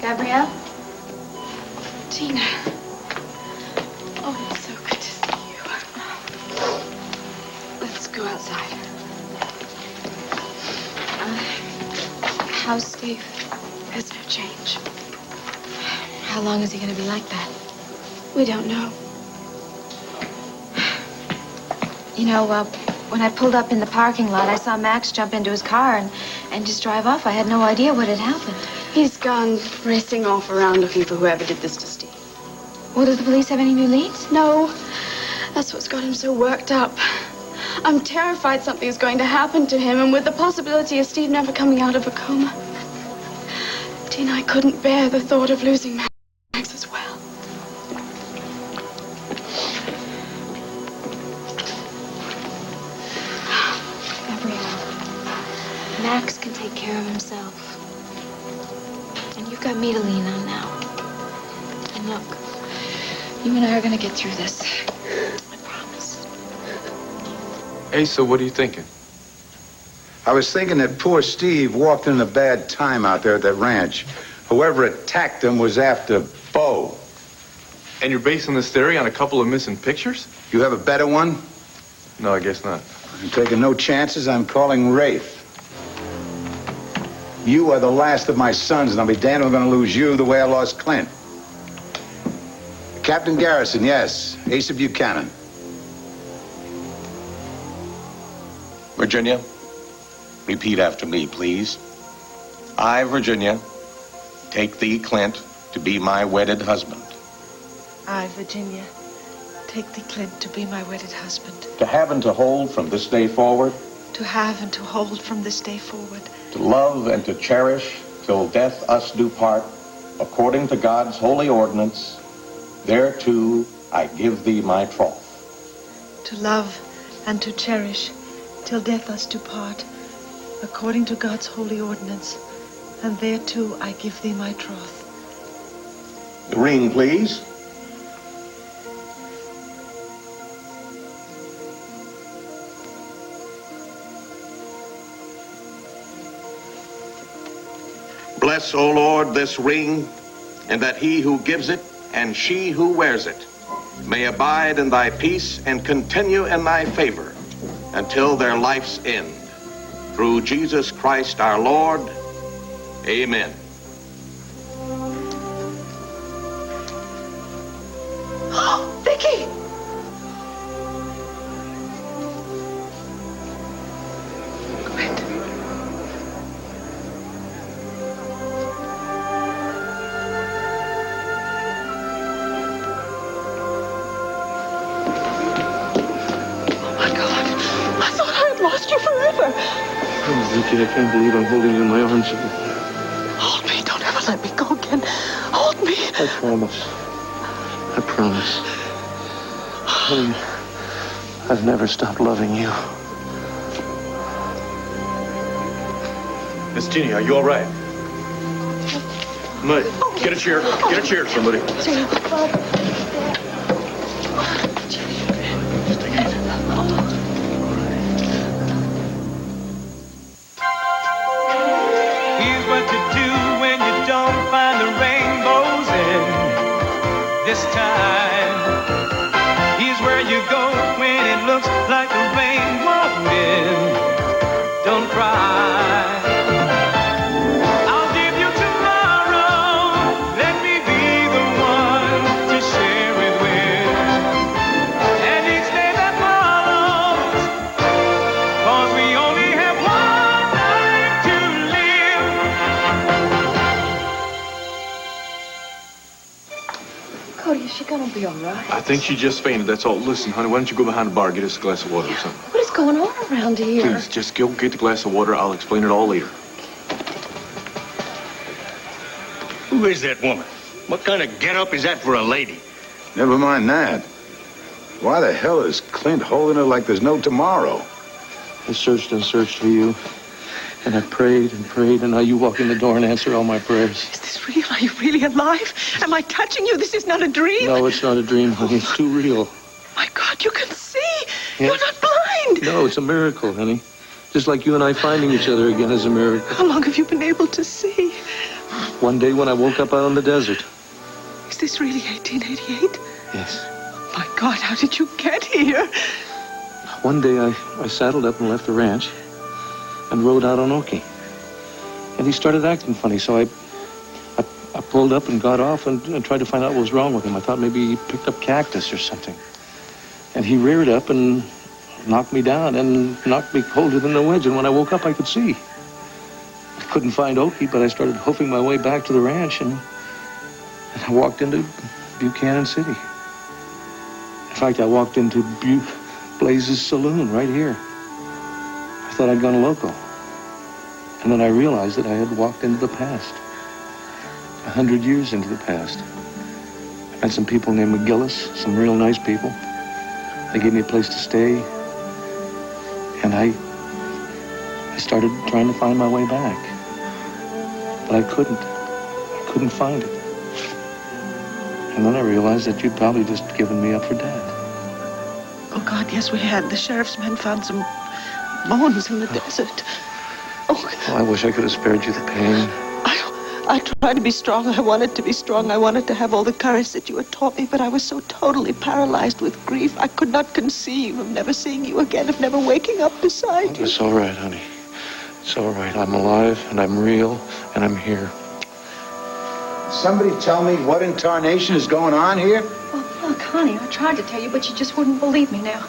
Gabrielle? Tina. Oh, it's so good to see you. Let's go outside. How's Steve? There's no change. How long is he going to be like that? We don't know. You know, when I pulled up in the parking lot, I saw Max jump into his car and just drive off. I had no idea what had happened. He's gone racing off around looking for whoever did this to Steve. Well, do the police have any new leads? No. That's what's got him so worked up. I'm terrified something is going to happen to him, and with the possibility of Steve never coming out of a coma. Tina, I couldn't bear the thought of losing Max as well. Gabrielle, Max can take care of himself. And you've got me to lean on now. And look, you and I are going to get through this. I promise. Hey, so what are you thinking? I was thinking that poor Steve walked in a bad time out there at that ranch. Whoever attacked him was after Bo. And you're basing this theory on a couple of missing pictures? You have a better one? No, I guess not. I'm taking no chances. I'm calling Rafe. You are the last of my sons, and I'll be damned if I'm going to lose you the way I lost Clint. Captain Garrison, yes. Asa Buchanan. Virginia, repeat after me, please. I, Virginia, take thee, Clint, to be my wedded husband. I, Virginia, take thee, Clint, to be my wedded husband. To have and to hold from this day forward. To have and to hold from this day forward. To love and to cherish till death us do part, according to God's holy ordinance. Thereto I give thee my troth. To love and to cherish till death us do part, according to God's holy ordinance. And thereto I give thee my troth. The ring, please. Bless, O Lord, this ring, and that he who gives it and she who wears it may abide in thy peace and continue in thy favor until their life's end. Through Jesus Christ our Lord. Amen. Oh, Viki! Viki, I can't believe I'm holding you in my arms again. Hold me. Don't ever let me go again. Hold me. I promise. I promise. Honey, I've never stopped loving you. Miss Ginny, are you all right? Mud, get a chair. Get a chair, somebody. Just take it easy. This time, here's where you go when it looks like the rain won't end. Don't cry. I'll give you tomorrow. Let me be the one to share it with. And each day that follows, 'cause we only have one life to live. Cody, is she gonna be all right? I think she just fainted, that's all. Listen, honey, why don't you go behind the bar and get us a glass of water or something? What is going on around here? Please, just go get the glass of water. I'll explain it all later. Who is that woman? What kind of get-up is that for a lady? Never mind that. Why the hell is Clint holding her like there's no tomorrow? I searched and searched for you. And I prayed and prayed, and now you walk in the door and answer all my prayers. Is this real? Are you really alive? Am I touching you? This is not a dream. No, it's not a dream, honey. It's too real. My God, you can see. Yeah. You're not blind. No, it's a miracle, honey. Just like you and I finding each other again is a miracle. How long have you been able to see? One day when I woke up out in the desert. Is this really 1888? Yes. My God, how did you get here? One day I saddled up and left the ranch and rode out on Okie. And he started acting funny, so I pulled up and got off and tried to find out what was wrong with him. I thought maybe he picked up cactus or something. And he reared up and knocked me down and knocked me colder than the wedge. And when I woke up, I could see. I couldn't find Okie, but I started hoofing my way back to the ranch, and I walked into Buchanan City. In fact, I walked into Blaize's saloon right here. I thought I'd gone loco. And then I realized that I had walked into the past. 100 years into the past. I met some people named McGillis, some real nice people. They gave me a place to stay. And I started trying to find my way back. But I couldn't. I couldn't find it. And then I realized that you'd probably just given me up for dead. Oh, God, yes, we had. The sheriff's men found some bones in the desert. Oh, I wish I could have spared you the pain. I tried to be strong. I wanted to be strong. I wanted to have all the courage that you had taught me, but I was so totally paralyzed with grief. I could not conceive of never seeing you again, of never waking up beside you. It's all right, honey. It's all right. I'm alive, and I'm real, and I'm here. Somebody tell me what in tarnation is going on here? Well, look, honey, I tried to tell you, but you just wouldn't believe me now.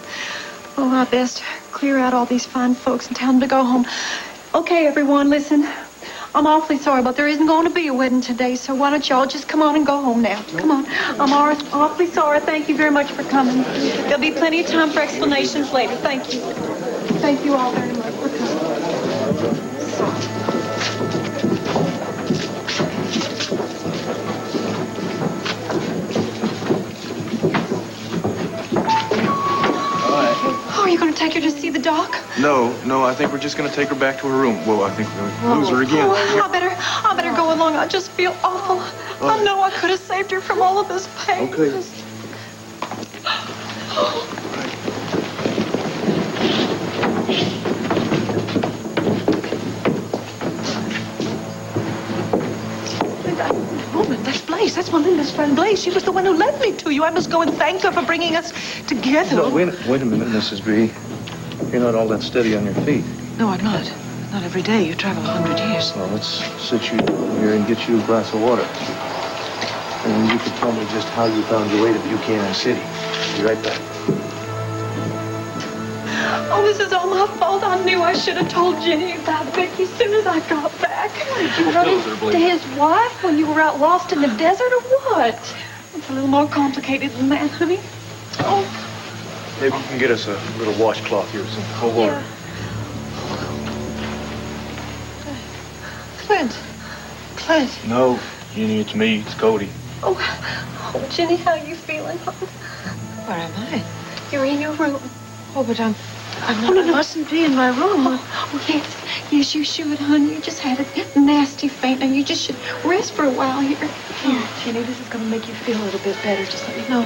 Oh, I best clear out all these fine folks and tell them to go home. Okay, everyone, listen. I'm awfully sorry, but there isn't going to be a wedding today, so why don't y'all just come on and go home now? Come on. I'm awfully sorry. Thank you very much for coming. There'll be plenty of time for explanations later. Thank you. Thank you all very much for coming. Oh, are you going to take her to see the doc? No, I think we're just going to take her back to her room. Well, I think we'll lose her again. Oh, I better go along. I just feel awful. I know I could have saved her from all of this pain. Okay. Woman, that's Blaize. That's Melinda's friend Blaize. She was the one who led me to you. I must go and thank her for bringing us together. No, wait a minute, Mrs. B. You're not all that steady on your feet. No, I'm not. Not every day. You travel 100 years. Well, let's sit you here and get you a glass of water. And then you can tell me just how you found your way to Buchanan City. Be right back. Oh, this is all my fault. I knew I should have told Ginny about Viki as soon as I got back. You running to his wife when you were out lost in the desert or what? It's a little more complicated than that, honey. Oh. Maybe you can get us a little washcloth here, some cold water. Clint. No, Ginny, it's me. It's Cody. Oh, Ginny, how you feeling? Where am I? You're in your room. Oh, but I'm not. I mustn't be in my room. Oh, yes, you should, honey. You just had a nasty faint, and you just should rest for a while here. Here, Ginny, this is going to make you feel a little bit better. Just let me know.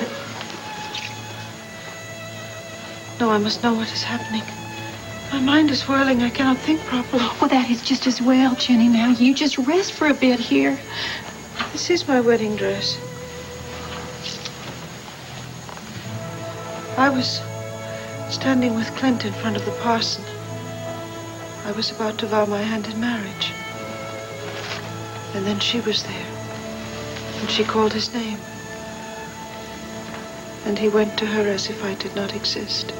No, I must know what is happening. My mind is whirling. I cannot think properly. Well, that is just as well, Ginny. Now, you just rest for a bit here. This is my wedding dress. I was standing with Clint in front of the parson. I was about to vow my hand in marriage. And then she was there. And she called his name. And he went to her as if I did not exist.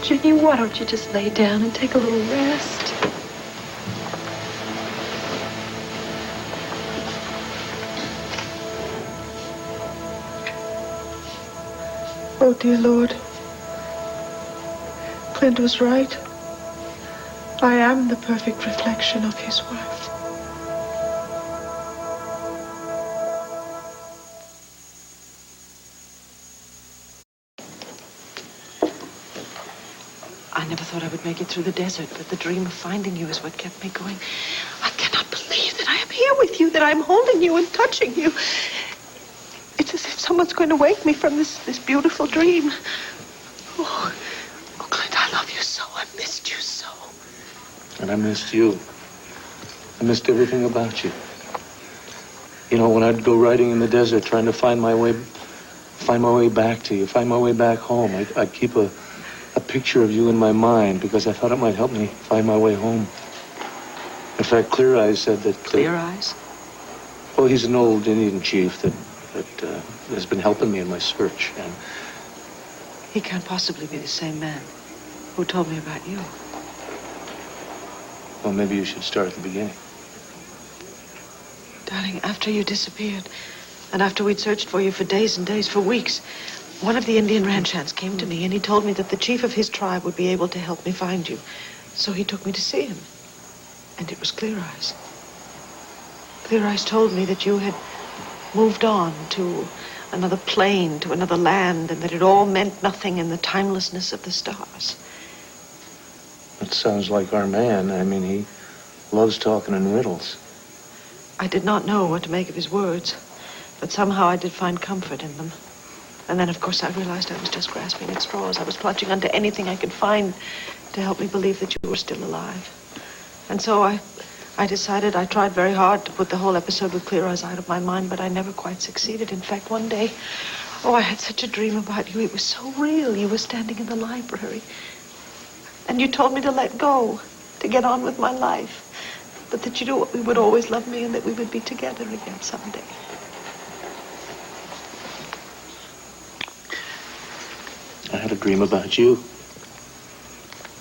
Ginny, why don't you just lay down and take a little rest? Oh, dear Lord. Clint was right. I am the perfect reflection of his wife. I never thought I would make it through the desert, but the dream of finding you is what kept me going. I cannot believe that I am here with you, that I'm holding you and touching you. It's as if someone's going to wake me from this beautiful dream. Oh, Clint, I love you so. I missed you so. And I missed you. I missed everything about you. You know, when I'd go riding in the desert trying to find my way back to you, find my way back home, I'd keep a picture of you in my mind because I thought it might help me find my way home. In fact, Clear Eyes said that... Clear Eyes? Oh, he's an old Indian chief that has been helping me in my search. And he can't possibly be the same man who told me about you. Well, maybe you should start at the beginning. Darling, after you disappeared, and after we'd searched for you for days and days, for weeks, one of the Indian ranch hands came to me, and he told me that the chief of his tribe would be able to help me find you. So he took me to see him. And it was Clear Eyes. Clear Eyes told me that you had moved on to another plane, to another land, and that it all meant nothing in the timelessness of the stars. It sounds like our man. I mean, he loves talking in riddles. I did not know what to make of his words, but somehow I did find comfort in them. And then, of course, I realized I was just grasping at straws. I was clutching onto anything I could find to help me believe that you were still alive. And so I decided, I tried very hard to put the whole episode with Clear Eyes out of my mind, but I never quite succeeded. In fact, one day, I had such a dream about you. It was so real. You were standing in the library. And you told me to let go, to get on with my life. But that you would always love me and that we would be together again someday. I had a dream about you.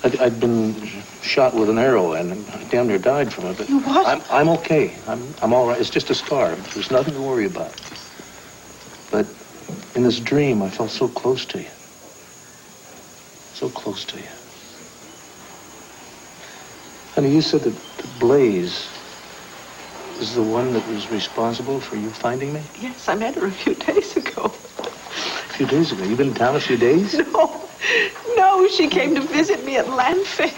I'd been shot with an arrow and I damn near died from it. But you what? I'm okay. I'm all right. It's just a scar. There's nothing to worry about. But in this dream, I felt so close to you. So close to you. Honey, you said that Blaize is the one that was responsible for you finding me? Yes, I met her a few days ago. A few days ago? You've been in town a few days? No, she came to visit me at Llanview.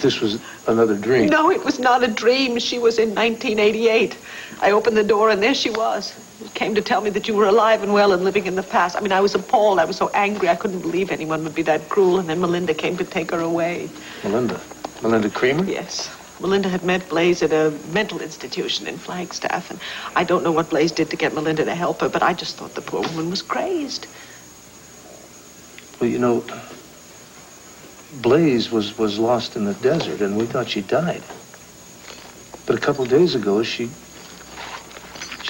This was another dream. No, it was not a dream. She was in 1988. I opened the door and there she was. She came to tell me that you were alive and well and living in the past. I mean, I was appalled. I was so angry. I couldn't believe anyone would be that cruel. And then Melinda came to take her away. Melinda? Melinda Creamer? Yes. Melinda had met Blaize at a mental institution in Flagstaff, and I don't know what Blaize did to get Melinda to help her, but I just thought the poor woman was crazed. Well, you know, Blaize was lost in the desert, and we thought she died. But a couple days ago, she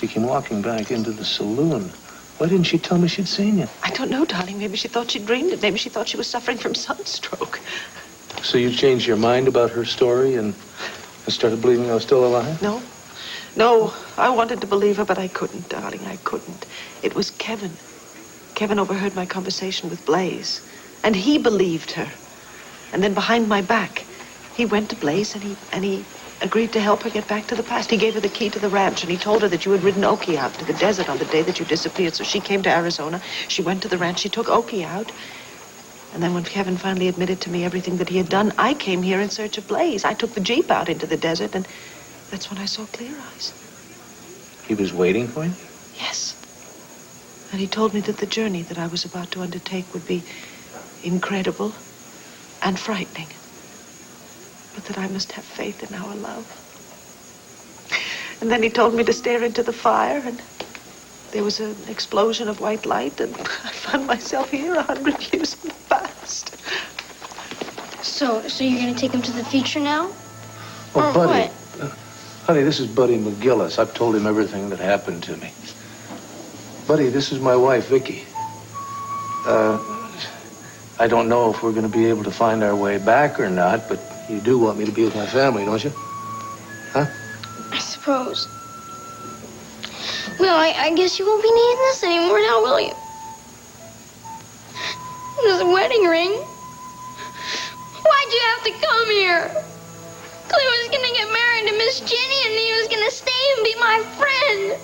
came walking back into the saloon. Why didn't she tell me she'd seen you? I don't know, darling. Maybe she thought she dreamed it. Maybe she thought she was suffering from sunstroke. So you changed your mind about her story and started believing I was still alive? No, I wanted to believe her, but I couldn't, darling. I couldn't. It was Kevin. Kevin overheard my conversation with Blaize, and he believed her. And then behind my back, he went to Blaize and he agreed to help her get back to the past. He gave her the key to the ranch, and he told her that you had ridden Okie out to the desert on the day that you disappeared. So she came to Arizona. She went to the ranch. She took Okie out. And then when Kevin finally admitted to me everything that he had done, I came here in search of Blaize. I took the Jeep out into the desert, and that's when I saw Clear Eyes. He was waiting for you? Yes. And he told me that the journey that I was about to undertake would be incredible and frightening, but that I must have faith in our love. And then he told me to stare into the fire, and there was an explosion of white light, and I found myself here 100 years in the past. So you're gonna take him to the future now? Oh, or Buddy. what? Honey, this is Buddy McGillis. I've told him everything that happened to me. Buddy, this is my wife, Viki. I don't know if we're going to be able to find our way back or not, but you do want me to be with my family, don't you? Huh? I suppose. Well, I guess you won't be needing this anymore now, will you? This wedding ring? Why'd you have to come here? Clint was gonna get married to Miss Ginny, and he was gonna stay and be my friend.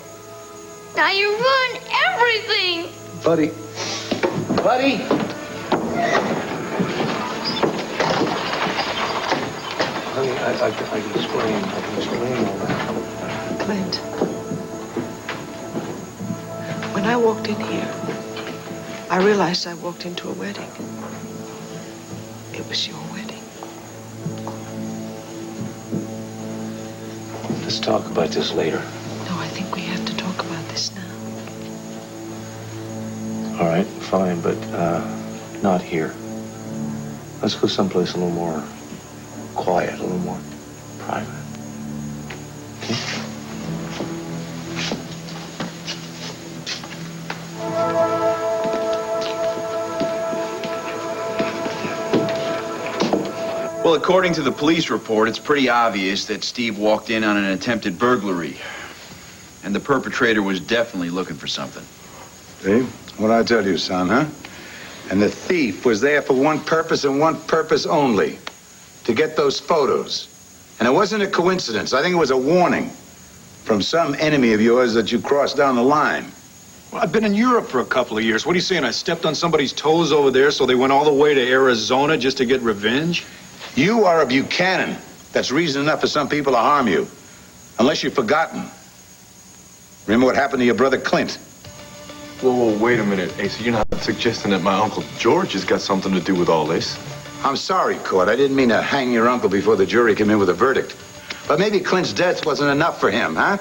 Now you ruined everything. Buddy. Buddy! Honey, I can explain. I can explain all that. Clint, when I walked in here, I realized I walked into a wedding. It was your wedding. Let's talk about this later. No, I All right, fine, but not here. Let's go someplace a little more quiet, a little more private. Okay? Well, according to the police report, it's pretty obvious that Steve walked in on an attempted burglary. And the perpetrator was definitely looking for something. See? What I tell you, son, huh? And the thief was there for one purpose and one purpose only. To get those photos. And it wasn't a coincidence. I think it was a warning from some enemy of yours that you crossed down the line. Well, I've been in Europe for a couple of years. What are you saying? I stepped on somebody's toes over there, so they went all the way to Arizona just to get revenge? You are a Buchanan. That's reason enough for some people to harm you. Unless you've forgotten. Remember what happened to your brother Clint? Whoa, wait a minute, Ace. You're not suggesting that my Uncle George has got something to do with all this? I'm sorry, Court. I didn't mean to hang your uncle before the jury came in with a verdict. But maybe Clint's death wasn't enough for him, huh?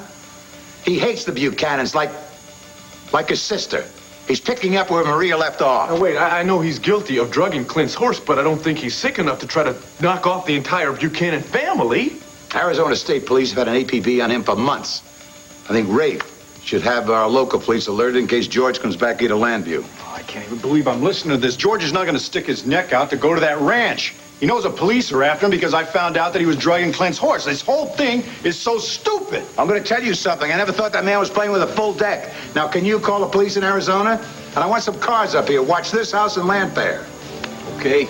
He hates the Buchanans like his sister. He's picking up where Maria left off. Now, wait, I know he's guilty of drugging Clint's horse, but I don't think he's sick enough to try to knock off the entire Buchanan family. Arizona State Police have had an APB on him for months. I think Rafe should have our local police alerted in case George comes back here to Llanview. Oh, I can't even believe I'm listening to this. George is not going to stick his neck out to go to that ranch. He knows the police are after him because I found out that he was drugging Clint's horse. This whole thing is so stupid. I'm going to tell you something. I never thought that man was playing with a full deck. Now, can you call the police in Arizona? And I want some cars up here. Watch this house and land fair. Okay.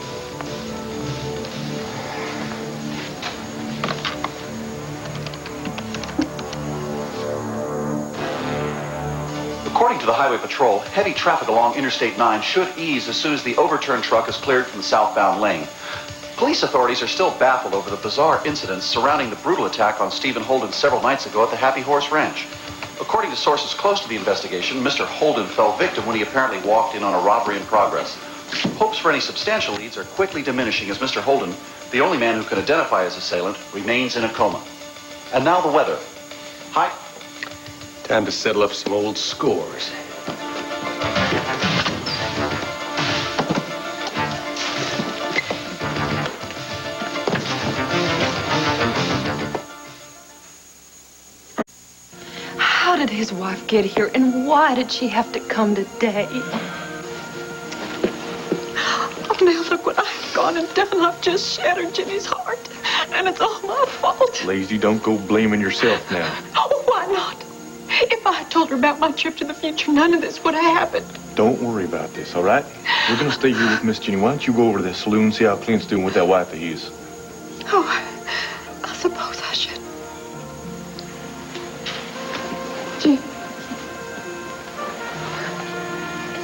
According to the Highway Patrol, heavy traffic along Interstate 9 should ease as soon as the overturned truck is cleared from the southbound lane. Police authorities are still baffled over the bizarre incidents surrounding the brutal attack on Stephen Holden several nights ago at the Happy Horse Ranch. According to sources close to the investigation, Mr. Holden fell victim when he apparently walked in on a robbery in progress. Hopes for any substantial leads are quickly diminishing as Mr. Holden, the only man who can identify his assailant, remains in a coma. And now the weather. Hi. Time to settle up some old scores. How did his wife get here, and why did she have to come today? Oh, now look what I've gone and done. I've just shattered Ginny's heart, and it's all my fault. Lazy, don't go blaming yourself now. Oh, why not? If I had told her about my trip to the future, none of this would have happened. Don't worry about this, all right? We're going to stay here with Miss Ginny. Why don't you go over to the saloon and see how Clint's doing with that wife of his? Oh, I suppose I should. Gee,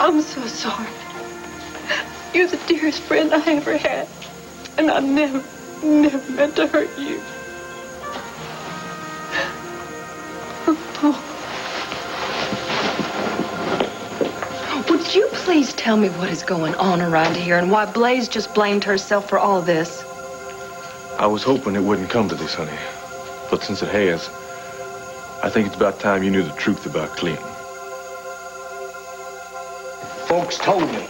I'm so sorry. You're the dearest friend I ever had. And I never meant to hurt you. Oh. Would you please tell me what is going on around here and why Blaize just blamed herself for all of this? I was hoping it wouldn't come to this, honey. But since it has, I think it's about time you knew the truth about Clint. Folks told me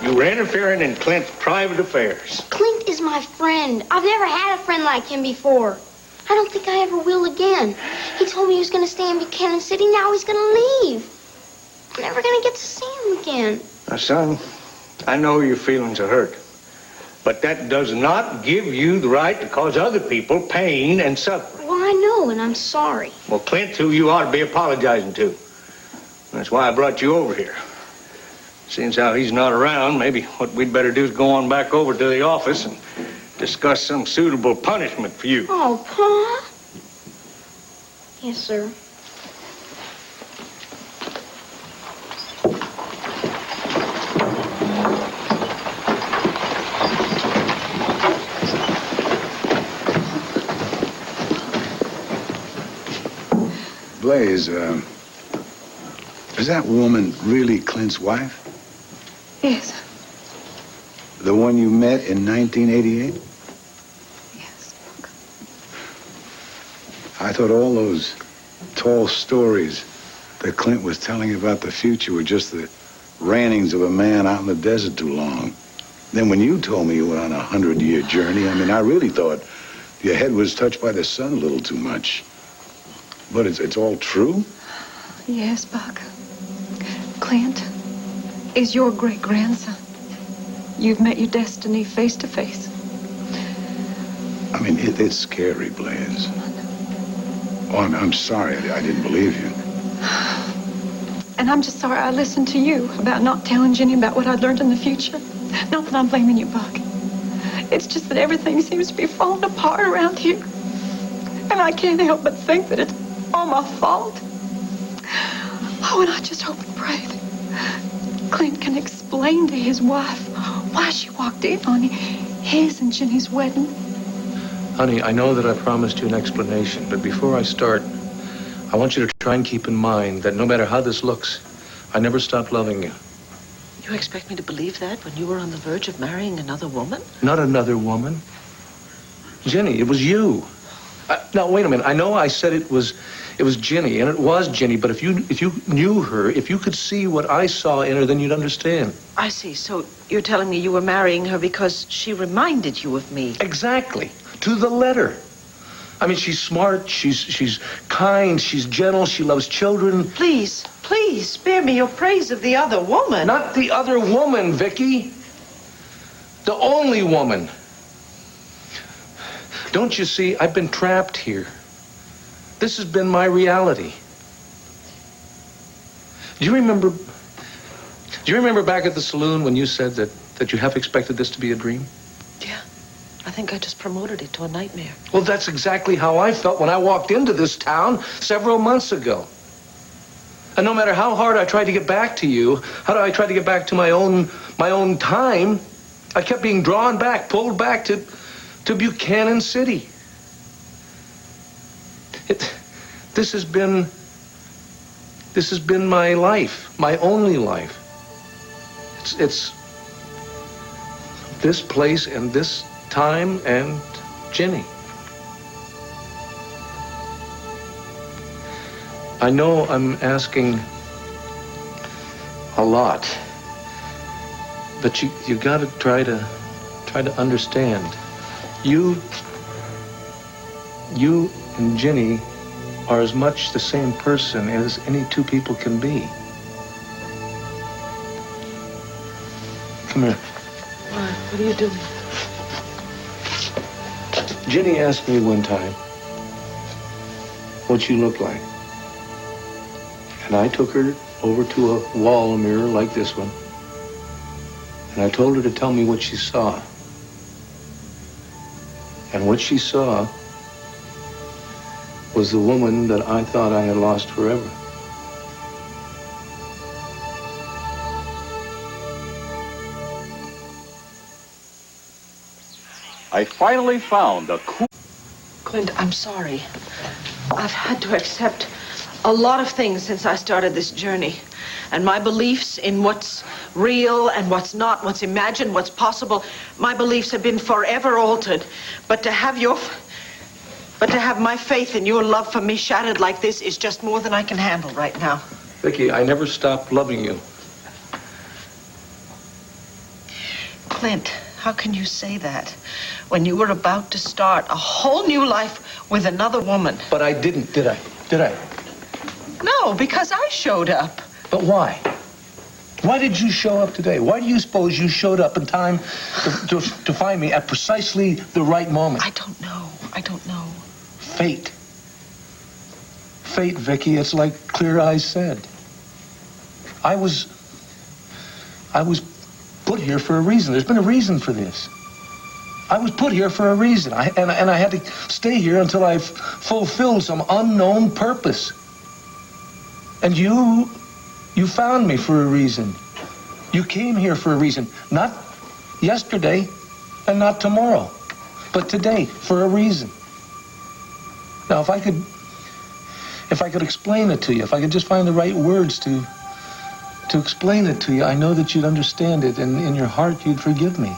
you were interfering in Clint's private affairs. Clint is my friend. I've never had a friend like him before. I don't think I ever will again. He told me he was going to stay in Buchanan City. Now he's going to leave. I'm never going to get to see him again. Now, son, I know your feelings are hurt. But that does not give you the right to cause other people pain and suffering. Well, I know, and I'm sorry. Well, Clint's who you ought to be apologizing to. That's why I brought you over here. Seeing how he's not around, maybe what we'd better do is go on back over to the office and discuss some suitable punishment for you. Oh, Pa? Yes, sir. Blaize, is that woman really Clint's wife? Yes. The one you met in 1988? Yes. I thought all those tall stories that Clint was telling about the future were just the rantings of a man out in the desert too long. Then when you told me you were on a 100-year journey, I mean, I really thought your head was touched by the sun a little too much. But it's all true? Yes, Buck. Clint is your great-grandson. You've met your destiny face to face. I mean, it's scary, Blaize. Oh, I'm sorry. I didn't believe you. And I'm just sorry I listened to you about not telling Ginny about what I'd learned in the future. Not that I'm blaming you, Buck. It's just that everything seems to be falling apart around here. And I can't help but think that it's all my fault. Oh, and I just hope and pray that Clint can explain to his wife why she walked in on his and Ginny's wedding. Honey, I know that I promised you an explanation, but before I start, I want you to try and keep in mind that no matter how this looks, I never stopped loving you. You expect me to believe that when you were on the verge of marrying another woman? Not another woman. Ginny, it was you. Now, wait a minute. I know I said it was Ginny, and it was Ginny, but if you knew her, if you could see what I saw in her, then you'd understand. I see. So you're telling me you were marrying her because she reminded you of me? Exactly. To the letter. I mean, she's smart, she's kind, she's gentle, she loves children. Please, please, spare me your praise of the other woman. Not the other woman, Viki. The only woman. Don't you see, I've been trapped here. This has been my reality. Do you remember back at the saloon when you said that you half expected this to be a dream? Yeah. I think I just promoted it to a nightmare. Well, that's exactly how I felt when I walked into this town several months ago. And no matter how hard I tried to get back to you, how I tried to get back to my own time, I kept being drawn back, pulled back to Buchanan City. This has been my life, my only life. It's this place and this time and Ginny. I know I'm asking a lot, but you got to try to understand. You and Ginny are as much the same person as any two people can be. Come here. What are you doing? Ginny asked me one time what you looked like. And I took her over to a wall mirror like this one. And I told her to tell me what she saw. And what she saw was the woman that I thought I had lost forever. I finally found a cool... Clint, I'm sorry. I've had to accept a lot of things since I started this journey. And my beliefs in what's real and what's not, what's imagined, what's possible, my beliefs have been forever altered. But to have my faith and your love for me shattered like this is just more than I can handle right now. Viki, I never stopped loving you. Clint, how can you say that when you were about to start a whole new life with another woman? But I didn't, did I? Did I? No, because I showed up. But why? Why did you show up today? Why do you suppose you showed up in time to find me at precisely the right moment? I don't know. I don't know. Fate. Fate, Viki. It's like Clear Eyes said. I was put here for a reason. There's been a reason for this. I was put here for a reason. And I had to stay here until I fulfilled some unknown purpose. And you found me for a reason. You came here for a reason. Not yesterday and not tomorrow, but today for a reason. Now, if I could explain it to you, if I could just find the right words to explain it to you, I know that you'd understand it, and in your heart you'd forgive me.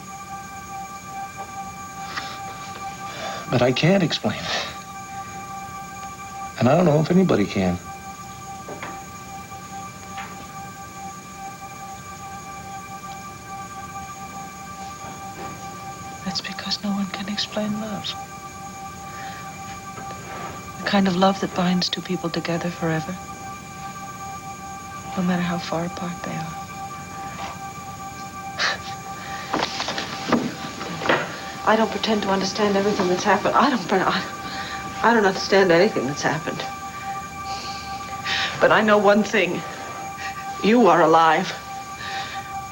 But I can't explain it. And I don't know if anybody can. That's because no one can explain love. The kind of love that binds two people together forever, no matter how far apart they are. I don't pretend to understand everything that's happened. I don't understand anything that's happened. But I know one thing. You are alive.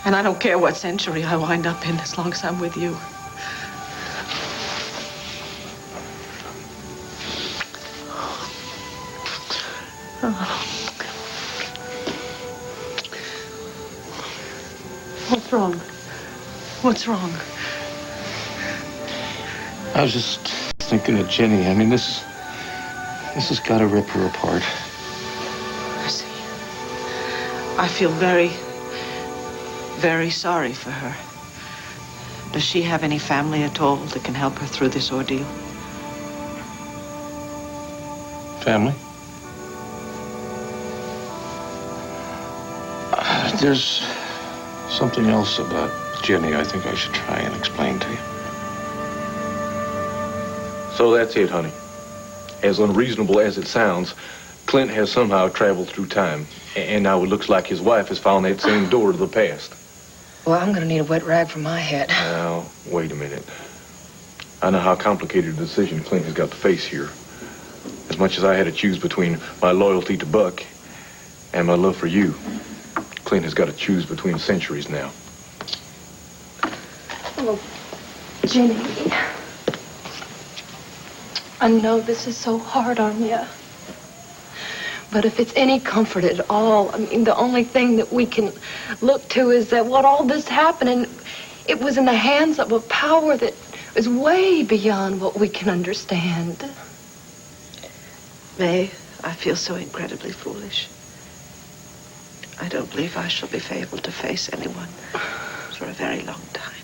And I don't care what century I wind up in as long as I'm with you. What's wrong? What's wrong? I was just thinking of Ginny. I mean, this has got to rip her apart. I see. I feel very, very sorry for her. Does she have any family at all that can help her through this ordeal? Family? There's something else about Ginny I think I should try and explain to you. So that's it, honey. As unreasonable as it sounds, Clint has somehow traveled through time. And now it looks like his wife has found that same door to the past. Well, I'm gonna need a wet rag for my head. Now, wait a minute. I know how complicated a decision Clint has got to face here. As much as I had to choose between my loyalty to Buck and my love for you, Clint has got to choose between centuries now. Oh, Ginny. I know this is so hard on you. But if it's any comfort at all, I mean, the only thing that we can look to is that what all this happened, and it was in the hands of a power that is way beyond what we can understand. May, I feel so incredibly foolish. I don't believe I shall be able to face anyone for a very long time.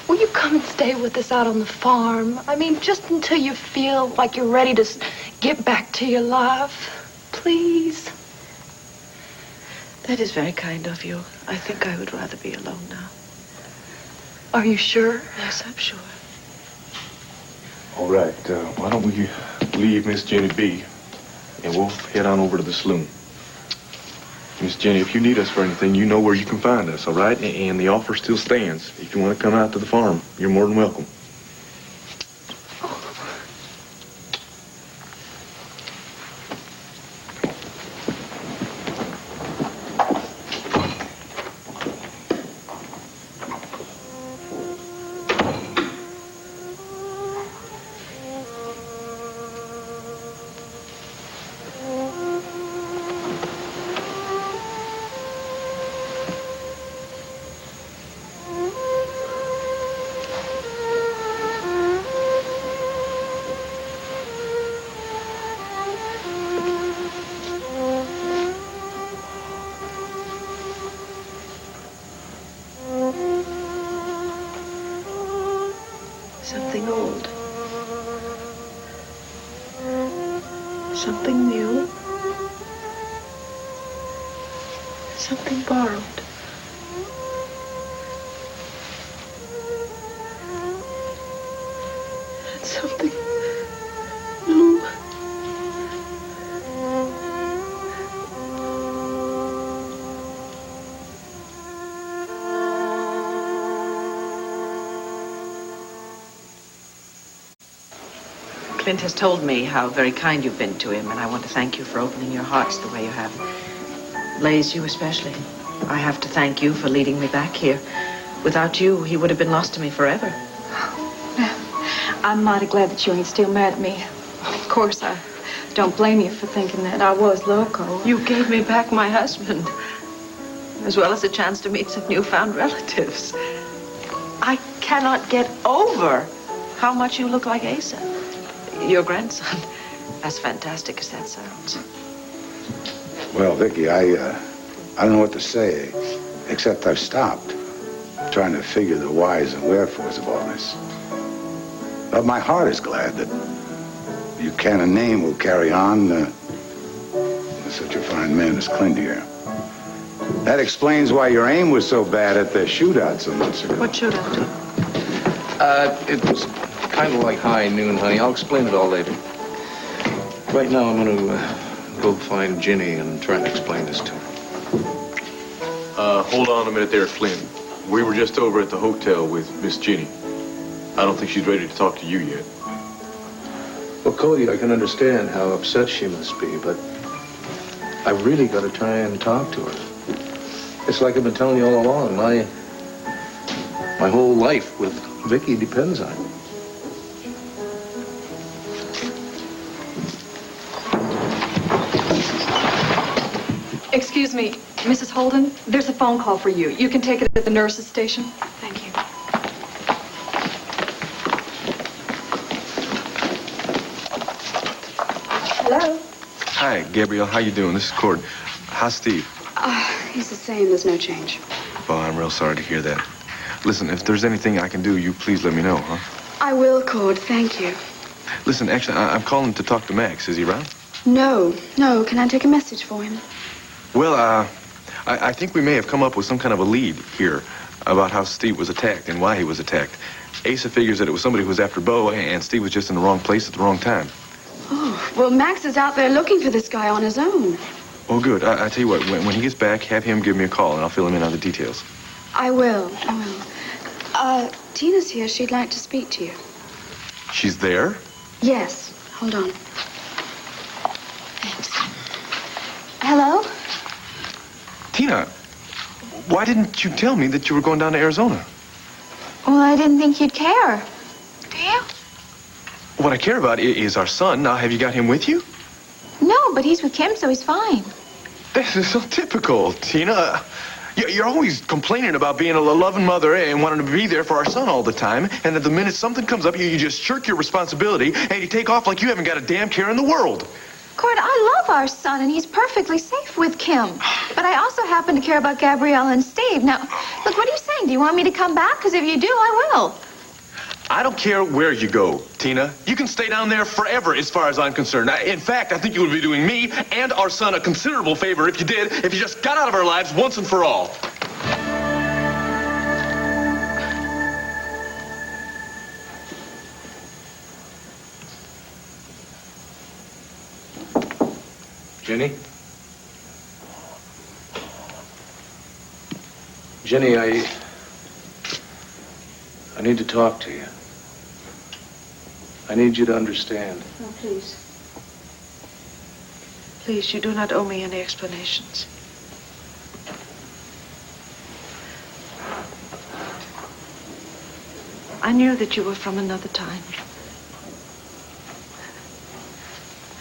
Will you come and stay with us out on the farm? I mean, just until you feel like you're ready to get back to your life. Please. That is very kind of you. I think I would rather be alone now. Are you sure? Yes, I'm sure. All right, why don't we leave Miss Jenny be, and we'll head on over to the saloon. Miss Jenny, if you need us for anything, you know where you can find us, all right? And the offer still stands. If you want to come out to the farm, you're more than welcome. Something old. Something new. Something borrowed. And something new. Clint has told me how very kind you've been to him, and I want to thank you for opening your hearts the way you have. Blaize, you especially. I have to thank you for leading me back here. Without you, he would have been lost to me forever. I'm mighty glad that you ain't still mad at me. Of course, I don't blame you for thinking that I was loco. You gave me back my husband, as well as a chance to meet some newfound relatives. I cannot get over how much you look like Asa. Your grandson, as fantastic as that sounds. Well, Viki, I don't know what to say, except I've stopped trying to figure the whys and wherefores of all this. But my heart is glad that Buchanan name will carry on with such a fine man as Clint here. That explains why your aim was so bad at the shootout some months ago. What shootout? It was kind of like high noon, honey. I'll explain it all later. Right now, I'm going to go find Ginny and try to explain this to her. Hold on a minute there, Flynn. We were just over at the hotel with Miss Ginny. I don't think she's ready to talk to you yet. Well, Cody, I can understand how upset she must be, but I've really got to try and talk to her. It's like I've been telling you all along. My whole life with Viki depends on it. Excuse me, Mrs. Holden, there's a phone call for you. You can take it at the nurse's station. Thank you. Hello? Hi, Gabrielle. How you doing? This is Cord. How's Steve? He's the same. There's no change. Oh, I'm real sorry to hear that. Listen, if there's anything I can do, you please let me know, huh? I will, Cord. Thank you. Listen, actually, I'm calling to talk to Max. Is he around? No. Can I take a message for him? Well, I think we may have come up with some kind of a lead here about how Steve was attacked and why he was attacked. Asa figures that it was somebody who was after Bo, and Steve was just in the wrong place at the wrong time. Oh, well, Max is out there looking for this guy on his own. Oh, good. I tell you what, when he gets back, have him give me a call, and I'll fill him in on the details. I will. Tina's here. She'd like to speak to you. She's there? Yes. Hold on. Hello? Tina, why didn't you tell me that you were going down to Arizona? Well, I didn't think you'd care. Do you? What I care about is our son. Now, have you got him with you? No, but he's with Kim, so he's fine. This is so typical, Tina. You're always complaining about being a loving mother and wanting to be there for our son all the time. And at the minute something comes up, you just shirk your responsibility and you take off like you haven't got a damn care in the world. Cord, I love our son, and he's perfectly safe with Kim. But I also happen to care about Gabrielle and Steve. Now, look, what are you saying? Do you want me to come back? Because if you do, I will. I don't care where you go, Tina. You can stay down there forever as far as I'm concerned. In fact, I think you would be doing me and our son a considerable favor if you did, if you just got out of our lives once and for all. Ginny? Ginny, I need to talk to you. I need you to understand. Oh, please. Please, you do not owe me any explanations. I knew that you were from another time.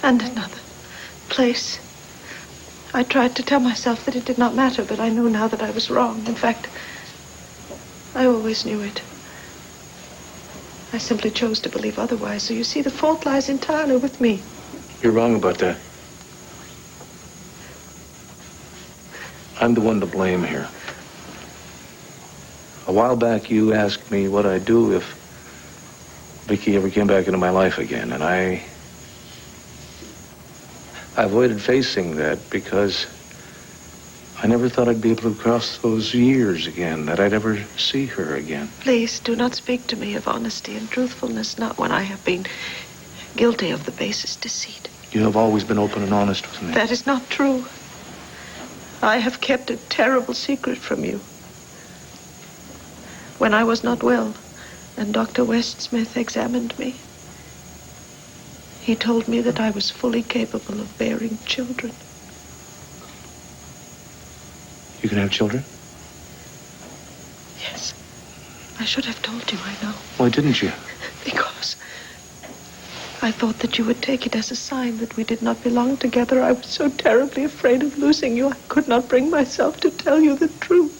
And another place. I tried to tell myself that it did not matter, but I knew now that I was wrong. In fact, I always knew it. I simply chose to believe otherwise. So you see, the fault lies entirely with me. You're wrong about that. I'm the one to blame here. A while back, you asked me what I'd do if Viki ever came back into my life again, and I avoided facing that because I never thought I'd be able to cross those years again, that I'd ever see her again. Please, do not speak to me of honesty and truthfulness, not when I have been guilty of the basest deceit. You have always been open and honest with me. That is not true. I have kept a terrible secret from you. When I was not well, and Dr. Westsmith examined me, he told me that I was fully capable of bearing children. You can have children? Yes. I should have told you, I know. Why didn't you? Because I thought that you would take it as a sign that we did not belong together. I was so terribly afraid of losing you. I could not bring myself to tell you the truth.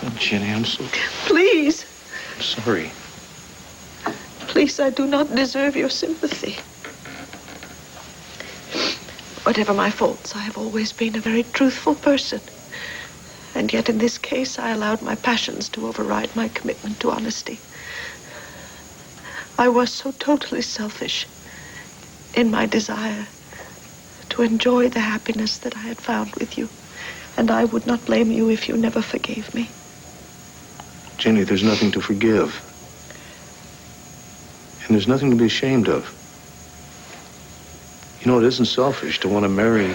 Oh, Ginny, I'm so... Please. I'm sorry. Please, I do not deserve your sympathy. Whatever my faults, I have always been a very truthful person. And yet in this case, I allowed my passions to override my commitment to honesty. I was so totally selfish in my desire to enjoy the happiness that I had found with you. And I would not blame you if you never forgave me. Ginny, there's nothing to forgive. And there's nothing to be ashamed of. You know, it isn't selfish to want to marry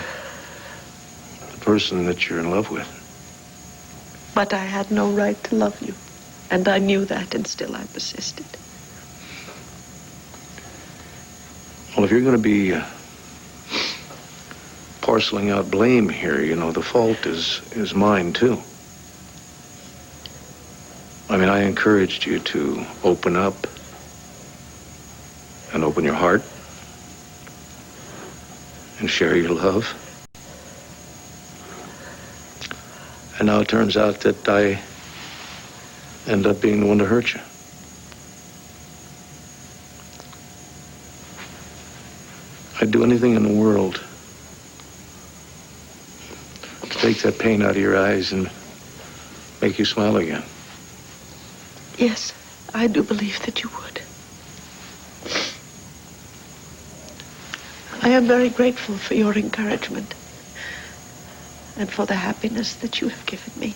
the person that you're in love with. But I had no right to love you. And I knew that, and still I persisted. Well, if you're going to be parceling out blame here, you know, the fault is mine, too. I mean, I encouraged you to open up and open your heart and share your love. And now it turns out that I end up being the one to hurt you. I'd do anything in the world to take that pain out of your eyes and make you smile again. Yes, I do believe that you would. I am very grateful for your encouragement and for the happiness that you have given me.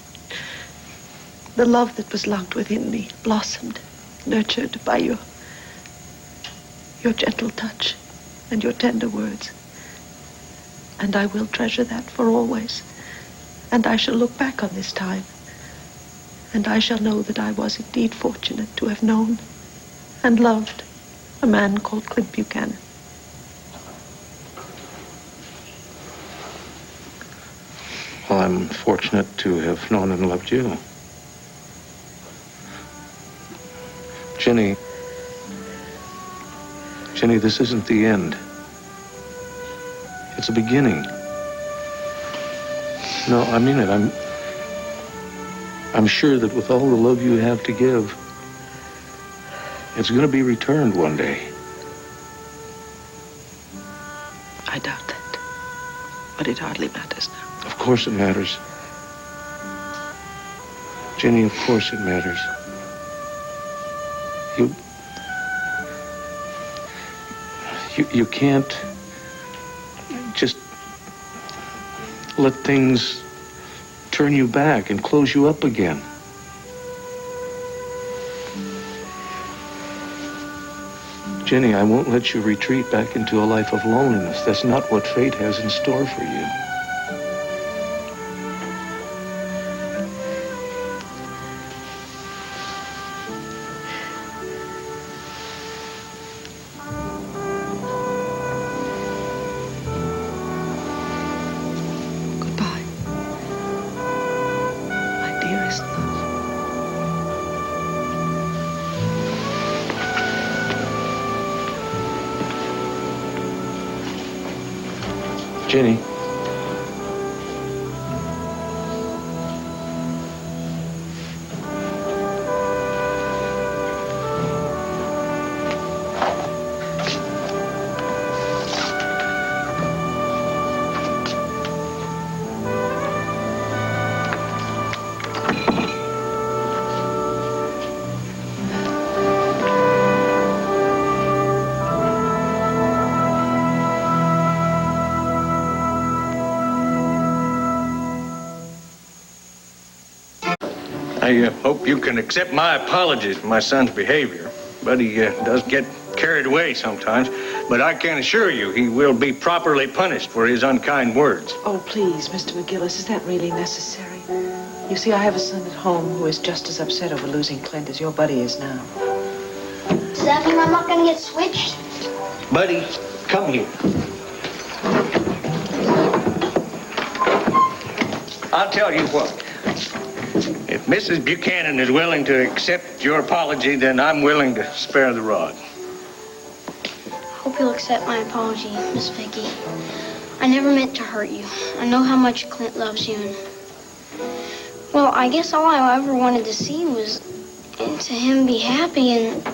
The love that was locked within me blossomed, nurtured by your gentle touch and your tender words. And I will treasure that for always. And I shall look back on this time, and I shall know that I was indeed fortunate to have known and loved a man called Clint Buchanan. Well, I'm fortunate to have known and loved you. Ginny, this isn't the end. It's a beginning. No, I mean it. I'm sure that with all the love you have to give, it's going to be returned one day. I doubt that. But it hardly matters now. Of course it matters. Ginny, of course it matters. You can't just let things turn you back and close you up again. Ginny, I won't let you retreat back into a life of loneliness. That's not what fate has in store for you. Ginny. I hope you can accept my apologies for my son's behavior. But he does get carried away sometimes. But I can assure you he will be properly punished for his unkind words. Oh, please, Mr. McGillis, is that really necessary? You see, I have a son at home who is just as upset over losing Clint as your buddy is now. Does that mean I'm not going to get switched? Buddy, come here. I'll tell you what. If Mrs. Buchanan is willing to accept your apology, then I'm willing to spare the rod. Hope you'll accept my apology, Miss Viki. I never meant to hurt you. I know how much Clint loves you. And, well, I guess all I ever wanted to see was to him be happy. And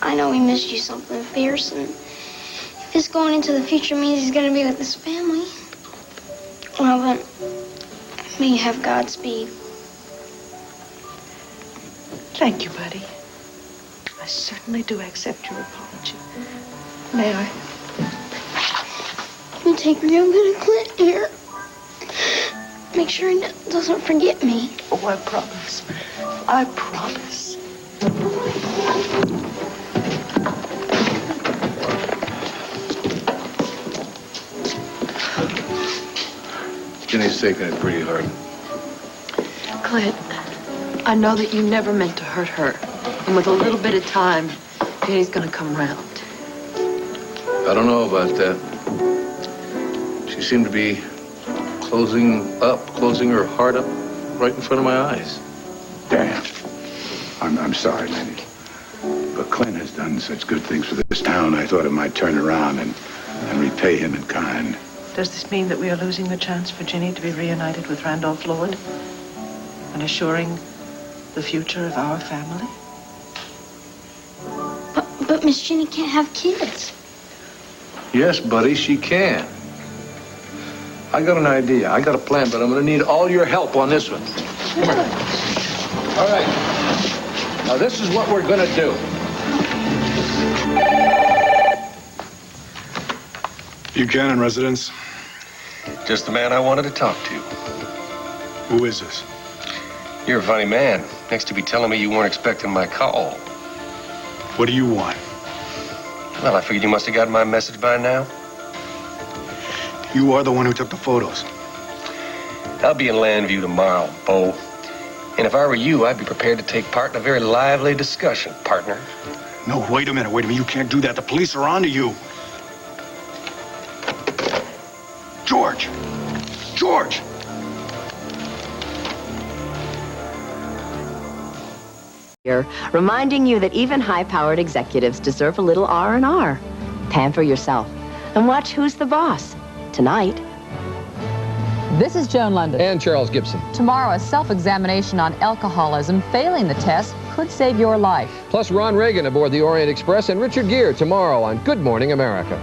I know he missed you something fierce. And if this going into the future means he's going to be with his family, well, then, may you have Godspeed. Thank you, buddy. I certainly do accept your apology. May I? You take real good of Clint here. Make sure he doesn't forget me. Oh, I promise. I promise. Ginny's taking it pretty hard. Clint, I know that you never meant to hurt her. And with a little bit of time, Ginny's gonna come around. I don't know about that. She seemed to be closing her heart up right in front of my eyes. Dad, I'm sorry, lady. But Clint has done such good things for this town, I thought it might turn around and repay him in kind. Does this mean that we are losing the chance for Ginny to be reunited with Randolph Lord? And assuring the future of our family? But Miss Ginny can't have kids. Yes, buddy, she can. I got an idea. I got a plan, but I'm going to need all your help on this one. Come here. All right. Now, this is what we're going to do. Buchanan residence. Just the man I wanted to talk to. Who is this? You're a funny man. Next to be telling me you weren't expecting my call. What do you want? Well, I figured you must have gotten my message by now. You are the one who took the photos. I'll be in Llanview tomorrow, Bo. And if I were you, I'd be prepared to take part in a very lively discussion, partner. No, wait a minute. You can't do that. The police are onto you. George! George! Here, reminding you that even high-powered executives deserve a little R&R. Pamper yourself and watch Who's the Boss tonight. This is Joan London. And Charles Gibson. Tomorrow, a self-examination on alcoholism. Failing the test could save your life. Plus Ron Reagan aboard the Orient Express and Richard Gere tomorrow on Good Morning America.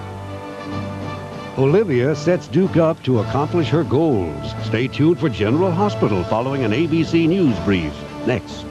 Olivia sets Duke up to accomplish her goals. Stay tuned for General Hospital following an ABC News brief. Next.